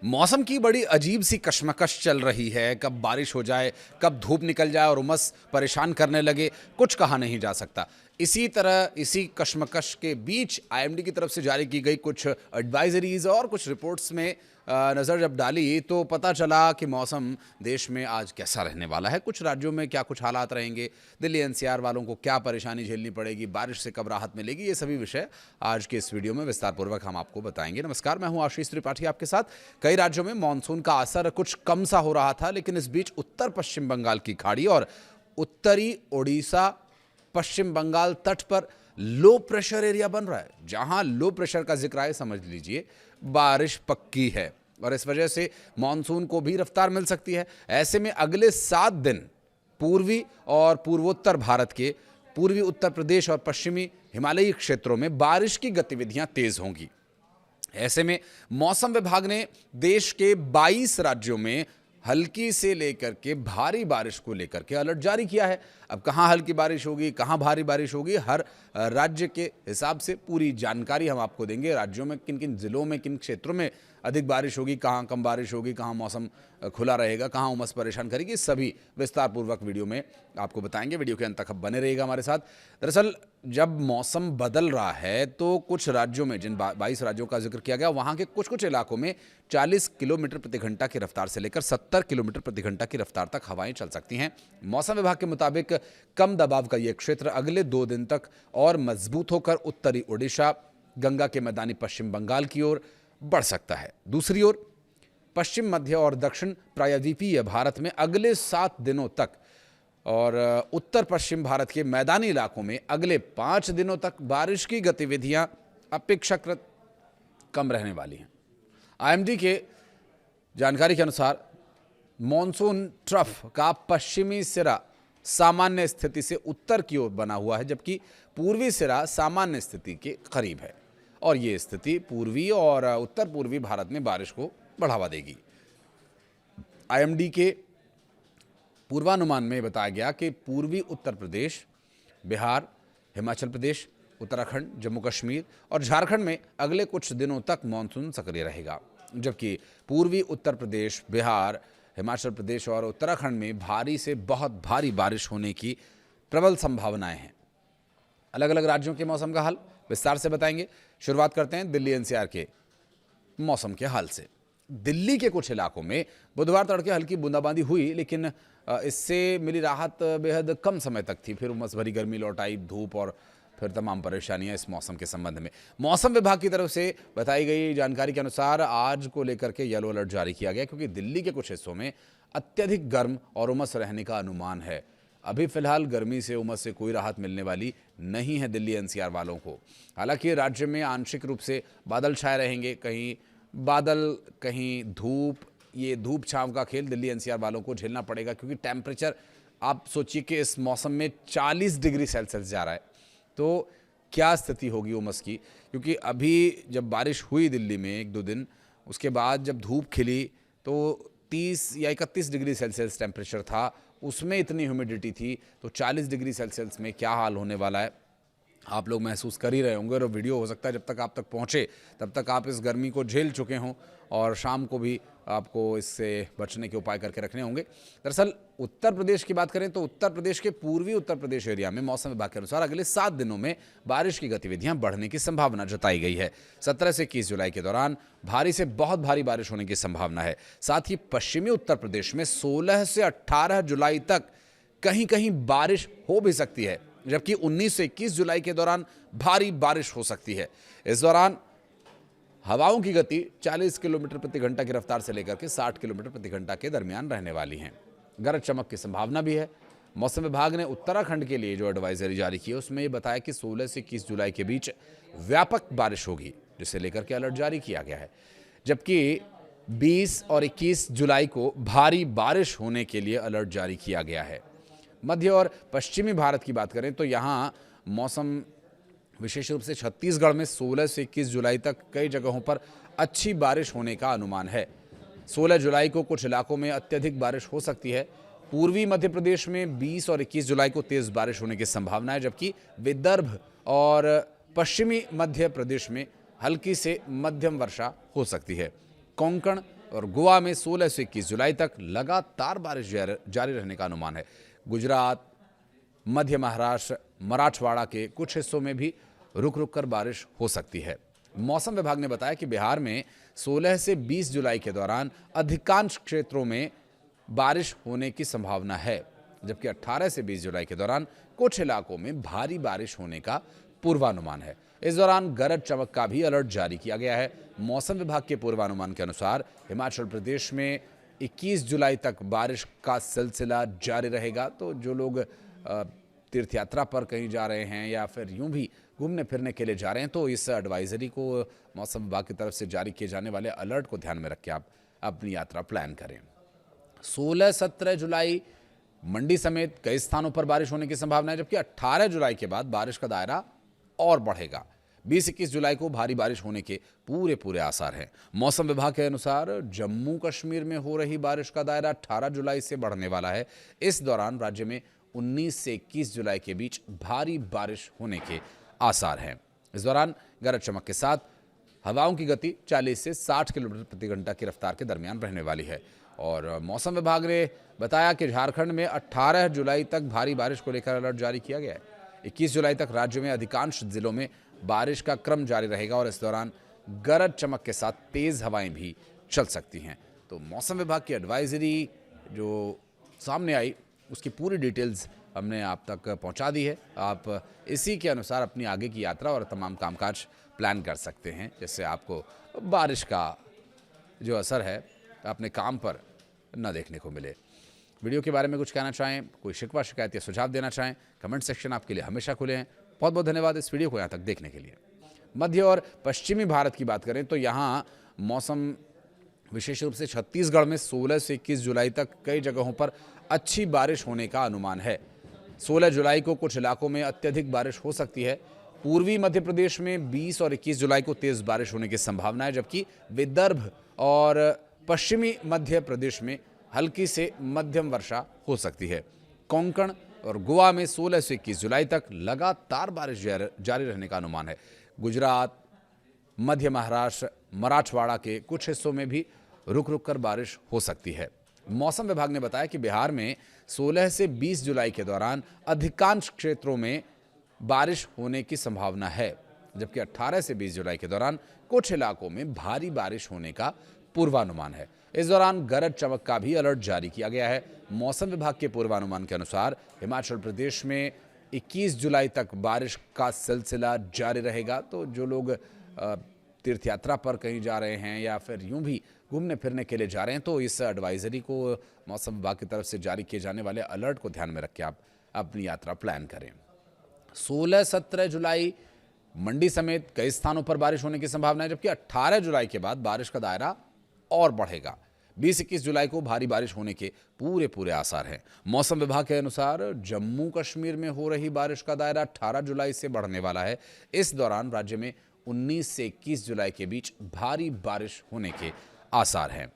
मौसम की बड़ी अजीब सी कशमकश चल रही है। कब बारिश हो जाए, कब धूप निकल जाए और उमस परेशान करने लगे, कुछ कहा नहीं जा सकता। इसी तरह इसी कशमकश के बीच आईएमडी की तरफ से जारी की गई कुछ एडवाइजरीज और कुछ रिपोर्ट्स में नज़र जब डाली तो पता चला कि मौसम देश में आज कैसा रहने वाला है। कुछ राज्यों में क्या कुछ हालात रहेंगे, दिल्ली एनसीआर वालों को क्या परेशानी झेलनी पड़ेगी, बारिश से कब राहत मिलेगी, ये सभी विषय आज के इस वीडियो में विस्तारपूर्वक हम आपको बताएंगे। नमस्कार, मैं हूं आशीष त्रिपाठी आपके साथ। कई राज्यों में मानसून का असर कुछ कम सा हो रहा था, लेकिन इस बीच उत्तर पश्चिम बंगाल की खाड़ी और उत्तरी ओडिशा पश्चिम बंगाल तट पर लो प्रेशर एरिया बन रहा है। जहां लो प्रेशर का जिक्र है, समझ लीजिए बारिश पक्की है और इस वजह से मानसून को भी रफ्तार मिल सकती है। ऐसे में अगले 7 दिन पूर्वी और पूर्वोत्तर भारत के पूर्वी उत्तर प्रदेश और पश्चिमी हिमालयी क्षेत्रों में बारिश की गतिविधियां तेज होंगी। ऐसे में मौसम विभाग ने देश के 22 राज्यों में हल्की से लेकर के भारी बारिश को लेकर के अलर्ट जारी किया है। अब कहां हल्की बारिश होगी, कहां भारी बारिश होगी, हर राज्य के हिसाब से पूरी जानकारी हम आपको देंगे। राज्यों में किन किन जिलों में, किन क्षेत्रों में अधिक बारिश होगी, कहां कम बारिश होगी, कहां मौसम खुला रहेगा, कहां उमस परेशान करेगी, सभी विस्तार पूर्वक वीडियो में आपको बताएंगे। वीडियो के अंत तक बने रहिएगा हमारे साथ। दरअसल जब मौसम बदल रहा है तो कुछ राज्यों में, जिन 22 राज्यों का जिक्र किया गया, वहां के कुछ कुछ इलाकों में 40 किलोमीटर प्रति घंटा की रफ्तार से लेकर 70 किलोमीटर प्रति घंटा की रफ्तार तक हवाएं चल सकती हैं। मौसम विभाग के मुताबिक कम दबाव का यह क्षेत्र अगले 2 दिन तक और मजबूत होकर उत्तरी ओडिशा, गंगा के मैदानी पश्चिम बंगाल की ओर बढ़ सकता है। दूसरी ओर पश्चिम, मध्य और दक्षिण प्रायद्वीपीय भारत में अगले 7 दिनों तक और उत्तर पश्चिम भारत के मैदानी इलाकों में अगले 5 दिनों तक बारिश की गतिविधियां अपेक्षाकृत कम रहने वाली हैं। आईएमडी के जानकारी के अनुसार मॉनसून ट्रफ का पश्चिमी सिरा सामान्य स्थिति से उत्तर की ओर बना हुआ है, जबकि पूर्वी सिरा सामान्य स्थिति के करीब है और ये स्थिति पूर्वी और उत्तर पूर्वी भारत में बारिश को बढ़ावा देगी। आईएमडी के पूर्वानुमान में बताया गया कि पूर्वी उत्तर प्रदेश, बिहार, हिमाचल प्रदेश, उत्तराखंड, जम्मू कश्मीर और झारखंड में अगले कुछ दिनों तक मानसून सक्रिय रहेगा, जबकि पूर्वी उत्तर प्रदेश, बिहार, हिमाचल प्रदेश और उत्तराखंड में भारी से बहुत भारी बारिश होने की प्रबल संभावनाएं हैं। अलग अलग राज्यों के मौसम का हाल विस्तार से बताएंगे। शुरुआत करते हैं दिल्ली एनसीआर के मौसम के हाल से। दिल्ली के कुछ इलाकों में बुधवार तड़के हल्की बूंदाबांदी हुई, लेकिन इससे मिली राहत बेहद कम समय तक थी। फिर उमस भरी गर्मी लौट आई, धूप और फिर तमाम परेशानियां इस मौसम के संबंध में। मौसम विभाग की तरफ से बताई गई जानकारी के अनुसार आज को लेकर के येलो अलर्ट जारी किया गया, क्योंकि दिल्ली के कुछ हिस्सों में अत्यधिक गर्म और उमस रहने का अनुमान है। अभी फिलहाल गर्मी से, उमस से कोई राहत मिलने वाली नहीं है दिल्ली एनसीआर वालों को। हालांकि राज्य में आंशिक रूप से बादल छाए रहेंगे, कहीं बादल कहीं धूप। ये धूप छांव का खेल दिल्ली एनसीआर वालों को झेलना पड़ेगा, क्योंकि टेम्परेचर आप सोचिए कि इस मौसम में 40 डिग्री सेल्सियस जा रहा है, तो क्या स्थिति होगी उमस की। क्योंकि अभी जब बारिश हुई दिल्ली में 1-2 दिन, उसके बाद जब धूप खिली तो 30 या 31 डिग्री सेल्सियस टेम्परेचर था, उसमें इतनी ह्यूमिडिटी थी, तो 40 डिग्री सेल्सियस में क्या हाल होने वाला है आप लोग महसूस कर ही रहे होंगे। और वीडियो हो सकता है जब तक आप तक पहुंचे तब तक आप इस गर्मी को झेल चुके हों और शाम को भी आपको इससे बचने के उपाय करके रखने होंगे। दरअसल उत्तर प्रदेश की बात करें तो उत्तर प्रदेश के पूर्वी उत्तर प्रदेश एरिया में मौसम विभाग के अनुसार अगले 7 दिनों में बारिश की गतिविधियां बढ़ने की संभावना जताई गई है। 17 से 21 जुलाई के दौरान भारी से बहुत भारी बारिश होने की संभावना है। साथ ही पश्चिमी उत्तर प्रदेश में 16 से 18 जुलाई तक कहीं कहीं बारिश हो भी सकती है, जबकि 19 से 21 जुलाई के दौरान भारी बारिश हो सकती है। इस दौरान हवाओं की गति 40 किलोमीटर प्रति घंटा की रफ्तार से लेकर के 60 किलोमीटर प्रति घंटा के दरमियान रहने वाली हैं। गरज चमक की संभावना भी है। मौसम विभाग ने उत्तराखंड के लिए जो एडवाइजरी जारी की है उसमें ये बताया कि 16 से 21 जुलाई के बीच व्यापक बारिश होगी, जिसे लेकर के अलर्ट जारी किया गया है। जबकि 20 और 21 जुलाई को भारी बारिश होने के लिए अलर्ट जारी किया गया है। मध्य और पश्चिमी भारत की बात करें तो यहाँ मौसम विशेष रूप से छत्तीसगढ़ में 16 से 21 जुलाई तक कई जगहों पर अच्छी बारिश होने का अनुमान है। 16 जुलाई को कुछ इलाकों में अत्यधिक बारिश हो सकती है। पूर्वी मध्य प्रदेश में 20 और 21 जुलाई को तेज बारिश होने की संभावना है, जबकि विदर्भ और पश्चिमी मध्य प्रदेश में हल्की से मध्यम वर्षा हो सकती है। कोंकण, और गोवा में 16 से 21 जुलाई तक लगातार बारिश जारी रहने का अनुमान है। गुजरात, मध्य महाराष्ट्र, मराठवाड़ा के कुछ हिस्सों में भी रुक रुक कर बारिश हो सकती है। मौसम विभाग ने बताया कि बिहार में 16 से 20 जुलाई के दौरान अधिकांश क्षेत्रों में बारिश होने की संभावना है, जबकि 18 से 20 जुलाई के दौरान कुछ इलाकों में भारी बारिश होने का पूर्वानुमान है। इस दौरान गरज चमक का भी अलर्ट जारी किया गया है। मौसम विभाग के पूर्वानुमान के अनुसार हिमाचल प्रदेश में 21 जुलाई तक बारिश का सिलसिला जारी रहेगा। तो जो लोग तीर्थ यात्रा पर कहीं जा रहे हैं या फिर यूं भी घूमने फिरने के लिए जा रहे हैं, तो इस एडवाइजरी को मौसम विभाग की तरफ से जारी किए जाने वाले अलर्ट को ध्यान में रख के आप अपनी यात्रा प्लान करें। 16-17 जुलाई मंडी समेत कई स्थानों पर बारिश होने की संभावना है, जबकि 18 जुलाई के बाद बारिश का दायरा और बढ़ेगा। 20-21 जुलाई को भारी बारिश होने के पूरे आसार हैं। मौसम विभाग के अनुसार जम्मू कश्मीर में हो रही बारिश का दायरा 18 जुलाई से बढ़ने वाला है। इस दौरान राज्य में 19 से 21 जुलाई के बीच भारी बारिश होने के आसार हैं। इस दौरान गरज चमक के साथ हवाओं की गति 40 से 60 किलोमीटर प्रति घंटा की रफ्तार के दरमियान रहने वाली है। और मौसम विभाग ने बताया कि झारखंड में 18 जुलाई तक भारी बारिश को लेकर अलर्ट जारी किया गया है। 21 जुलाई तक राज्य में अधिकांश जिलों में बारिश का क्रम जारी रहेगा और इस दौरान गरज चमक के साथ तेज हवाएं भी चल सकती हैं। तो मौसम विभाग की एडवाइजरी जो सामने आई उसकी पूरी डिटेल्स हमने आप तक पहुंचा दी है। आप इसी के अनुसार अपनी आगे की यात्रा और तमाम कामकाज प्लान कर सकते हैं, जिससे आपको बारिश का जो असर है अपने काम पर न देखने को मिले। वीडियो के बारे में कुछ कहना चाहें, कोई शिकवा शिकायत या सुझाव देना चाहें, कमेंट सेक्शन आपके लिए हमेशा खुले हैं। बहुत बहुत धन्यवाद इस वीडियो को यहाँ तक देखने के लिए। मध्य और पश्चिमी भारत की बात करें तो यहाँ मौसम विशेष रूप से छत्तीसगढ़ में 16 से 21 जुलाई तक कई जगहों पर अच्छी बारिश होने का अनुमान है। 16 जुलाई को कुछ इलाकों में अत्यधिक बारिश हो सकती है। पूर्वी मध्य प्रदेश में 20 और 21 जुलाई को तेज बारिश होने की संभावना है, जबकि विदर्भ और पश्चिमी मध्य प्रदेश में हल्की से मध्यम वर्षा हो सकती है। कोंकण और गोवा में 16 से 21 जुलाई तक लगातार बारिश जारी रहने का अनुमान है। गुजरात, मध्य महाराष्ट्र, मराठवाड़ा के कुछ हिस्सों में भी रुक रुक कर बारिश हो सकती है। मौसम विभाग ने बताया कि बिहार में 16 से 20 जुलाई के दौरान अधिकांश क्षेत्रों में बारिश होने की संभावना है, जबकि 18 से 20 जुलाई के दौरान कुछ इलाकों में भारी बारिश होने का पूर्वानुमान है। इस दौरान गरज चमक का भी अलर्ट जारी किया गया है। मौसम विभाग के पूर्वानुमान के अनुसार हिमाचल प्रदेश में 21 जुलाई तक बारिश का सिलसिला जारी रहेगा। तो जो लोग तीर्थ यात्रा पर कहीं जा रहे हैं या फिर यूं भी घूमने फिरने के लिए जा रहे हैं, तो इस एडवाइजरी को मौसम विभाग की तरफ से जारी किए जाने वाले अलर्ट को ध्यान में रख के आप अपनी यात्रा प्लान करें। 16-17 जुलाई मंडी समेत कई स्थानों पर बारिश होने की संभावना है, जबकि 18 जुलाई के बाद बारिश का दायरा और बढ़ेगा। 20-21 जुलाई को भारी बारिश होने के पूरे आसार हैं। मौसम विभाग के अनुसार जम्मू कश्मीर में हो रही बारिश का दायरा 18 जुलाई से बढ़ने वाला है। इस दौरान राज्य में 19 से 21 जुलाई के बीच भारी बारिश होने के आसार हैं।